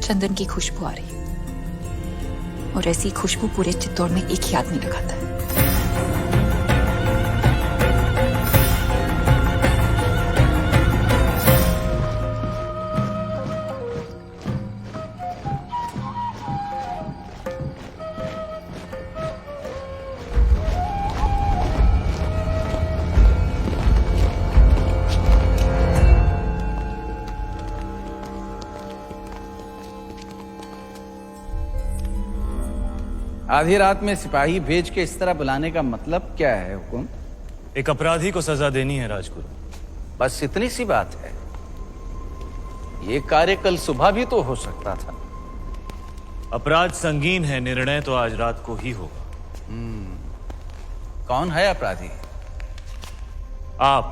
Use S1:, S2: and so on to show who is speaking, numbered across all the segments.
S1: चंदन की खुशबू आ रही है, और ऐसी खुशबू पूरे चित्तौड़ में एक ही आदमी लगाता है।
S2: आधी रात में सिपाही भेज के इस तरह बुलाने का मतलब क्या है हुकुम?
S3: एक अपराधी को सजा देनी है राजगुरु।
S2: बस इतनी सी बात है। ये कार्य कल सुबह भी तो हो सकता था।
S3: अपराध संगीन है, निर्णय तो आज रात को ही होगा।
S2: कौन है अपराधी?
S3: आप।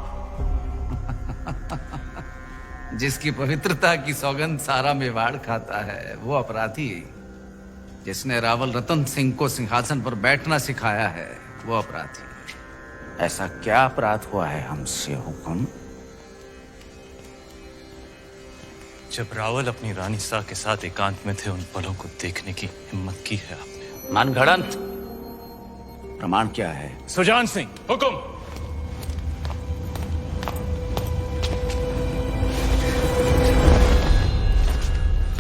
S2: जिसकी पवित्रता की सौगंध सारा मेवाड़ खाता है वो अपराधी। जिसने रावल रतन सिंह को सिंहासन पर बैठना सिखाया है वो अपराधी। ऐसा क्या अपराध हुआ है हमसे हुकुम?
S3: जब रावल अपनी रानी सा के साथ एकांत में थे, उन पलों को देखने की हिम्मत की है आपने।
S2: मनगढ़ंत। प्रमाण क्या है?
S3: सुजान सिंह, हुकुम।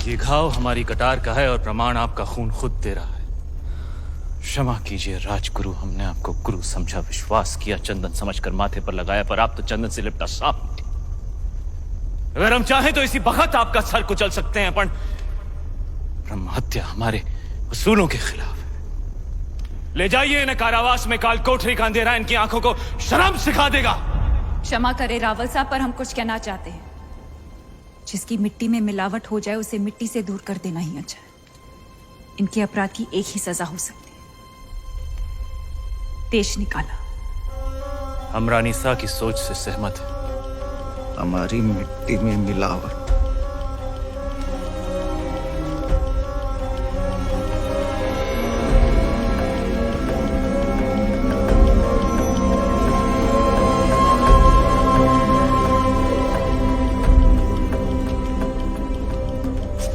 S3: ये घाव हमारी कटार का है और प्रमाण आपका खून खुद दे रहा है। क्षमा कीजिए राजगुरु, हमने आपको गुरु समझा, विश्वास किया, चंदन समझकर माथे पर लगाया, पर आप तो चंदन से लिपटा सांप निकले। अगर हम चाहें तो इसी वक्त आपका सर कुचल सकते हैं, पर ब्रह्म हत्या हमारे उसूलों के खिलाफ है। ले जाइए इन्हें कारावास में, काल कोठरी का अंधेरा इनकी आंखों को शर्म सिखा देगा।
S1: क्षमा करे रावल साहब, पर हम कुछ कहना चाहते हैं। जिसकी मिट्टी में मिलावट हो जाए उसे मिट्टी से दूर कर देना ही अच्छा है। इनके अपराध की एक ही सजा हो सकती है, देश निकाला।
S3: हम रानी सा की सोच से सहमत हैं।
S2: हमारी मिट्टी में मिलावट।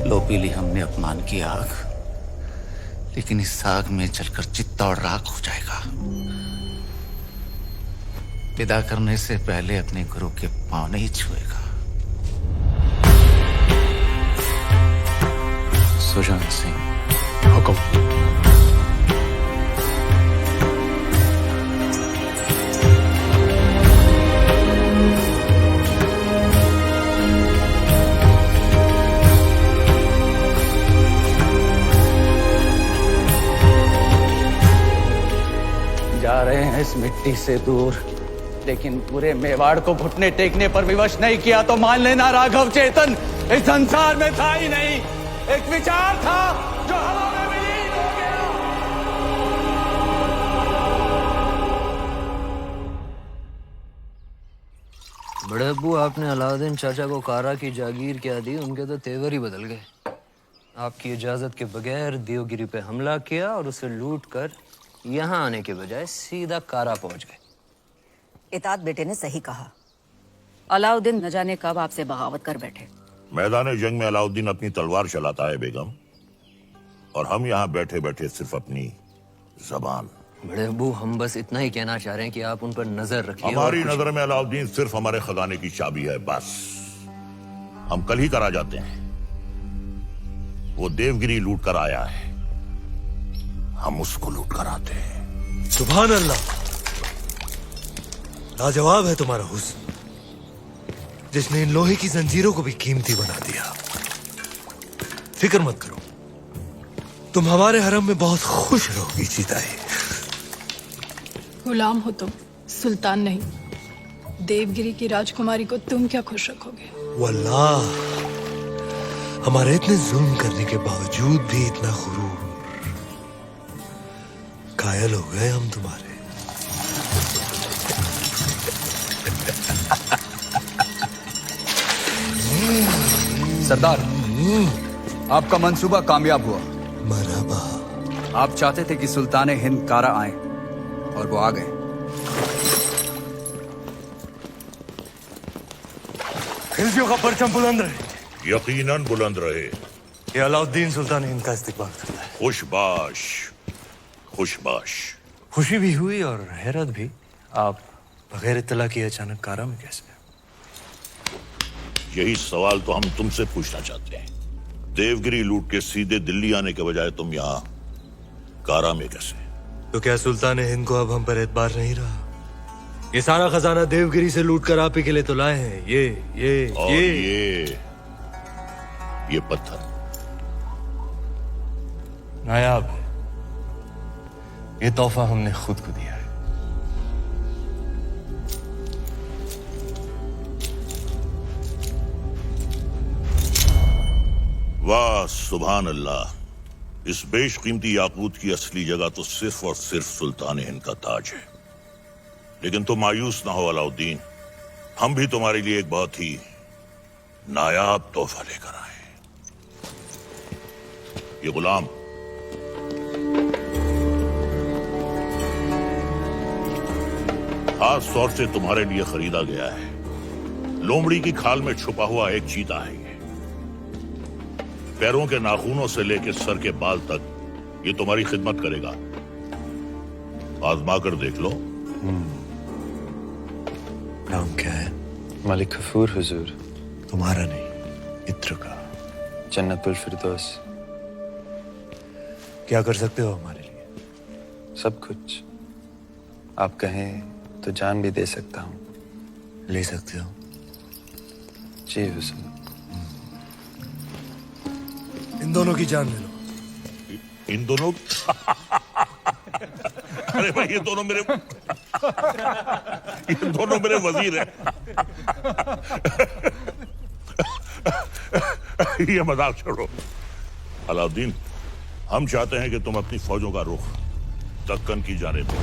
S2: लो पी ली हमने अपमान की आग, लेकिन इस आग में जलकर चित्तौड़ राख हो जाएगा। विदा करने से पहले अपने गुरु के पांव नहीं छुएगा।
S3: सुजान सिंह, हुकुम।
S2: जा रहे हैं इस मिट्टी से दूर, लेकिन पूरे मेवाड़ को घुटने टेकने पर विवश नहीं किया तो मान लेना राघव चेतन इस संसार में था ही नहीं। एक विचार था जो हवा में विलीन हो गया।
S4: बड़े अब्बू, आपने अलाउद्दीन चाचा को कारा की जागीर क्या दी? उनके तो तेवर ही बदल गए। आपकी इजाजत के बगैर देवगिरी पे हमला किया और उसे लूट कर यहाँ आने के बजाय सीधा कारा पहुंच गए।
S5: इतात बेटे ने सही कहा। अलाउद्दीन न जाने कब आपसे बगावत कर बैठे।
S6: मैदान जंग में अलाउद्दीन अपनी तलवार चलाता है बेगम, और हम यहाँ बैठे बैठे सिर्फ अपनी जबान।
S4: बड़े अब्बू, हम बस इतना ही कहना चाह रहे हैं कि आप उन पर नजर रखिए।
S6: हमारी नजर में अलाउद्दीन सिर्फ हमारे खजाने की चाबी है, बस। हम कल ही करा जाते हैं। वो देवगिरी लूट कर आया है, हम उसको लूट कर आते हैं।
S7: सुभान अल्लाह, लाजवाब है तुम्हारा हुस्न, जिसने इन लोहे की जंजीरों को भी कीमती बना दिया। फिक्र मत करो, तुम हमारे हरम में बहुत खुश रहोगी जीताए।
S8: गुलाम हो तुम, सुल्तान नहीं। देवगिरी की राजकुमारी को तुम क्या खुश रखोगे?
S7: वल्लाह, हमारे इतने जुल्म करने के बावजूद भी इतना गुरूर। कायल हो गए हम तुम्हारे।
S9: सरदार, आपका मंसूबा कामयाब हुआ।
S7: मरहबा।
S9: आप चाहते थे कि सुल्तान हिंद कारा आए, और वो आ गए।
S7: खिलजियों का परचम बुलंद रहे।
S6: यकीनन बुलंद रहे।
S7: ये अलाउद्दीन सुल्तान हिंद का इस्तेमाल करता है।
S6: खुशबाश, खुशबाश।
S7: खुशी भी हुई और हैरत भी। आप बगैर इत्तला किए अचानक कारा में कैसे?
S6: यही सवाल तो हम तुमसे पूछना चाहते हैं। देवगिरी लूट के सीधे दिल्ली आने के बजाय तुम यहाँ कारा में कैसे?
S7: तो क्या सुल्तान हिंद को अब हम पर एतबार नहीं रहा? ये सारा खजाना देवगिरी से लूट कर आप ही के लिए तो लाए हैं।
S6: और ये पत्थर
S7: नायाब है। ये तोहफा हमने खुद को दिया है।
S6: वाह सुभान अल्लाह। इस बेशकीमती याकूत की असली जगह तो सिर्फ और सिर्फ सुल्तान हिंद का ताज है। लेकिन तुम मायूस ना हो अलाउद्दीन, हम भी तुम्हारे लिए एक बहुत ही नायाब तोहफा लेकर आए। ये गुलाम खास तौर से तुम्हारे लिए खरीदा गया है। लोमड़ी की खाल में छुपा हुआ एक चीता है। ये पैरों के नाखूनों से लेकर सर के बाल तक ये तुम्हारी खिदमत करेगा। आजमा कर देख लो।
S7: नाम क्या है?
S10: मलिक गफूर हुजूर।
S7: तुम्हारा नहीं, इत्र का।
S10: जन्नतुल फिरदौस।
S7: क्या कर सकते हो हमारे लिए?
S10: सब कुछ। आप कहें तो जान भी दे सकता हूँ।
S7: ले सकते हो?
S10: जी हुजूर।
S7: इन दोनों की जान ले लो।
S6: इन दोनों अरे भाई ये दोनों मेरे वजीर हैं। ये मजाक छोड़ो। अलाउद्दीन, हम चाहते हैं कि तुम अपनी फौजों का रुख दक्कन की जानिब दो।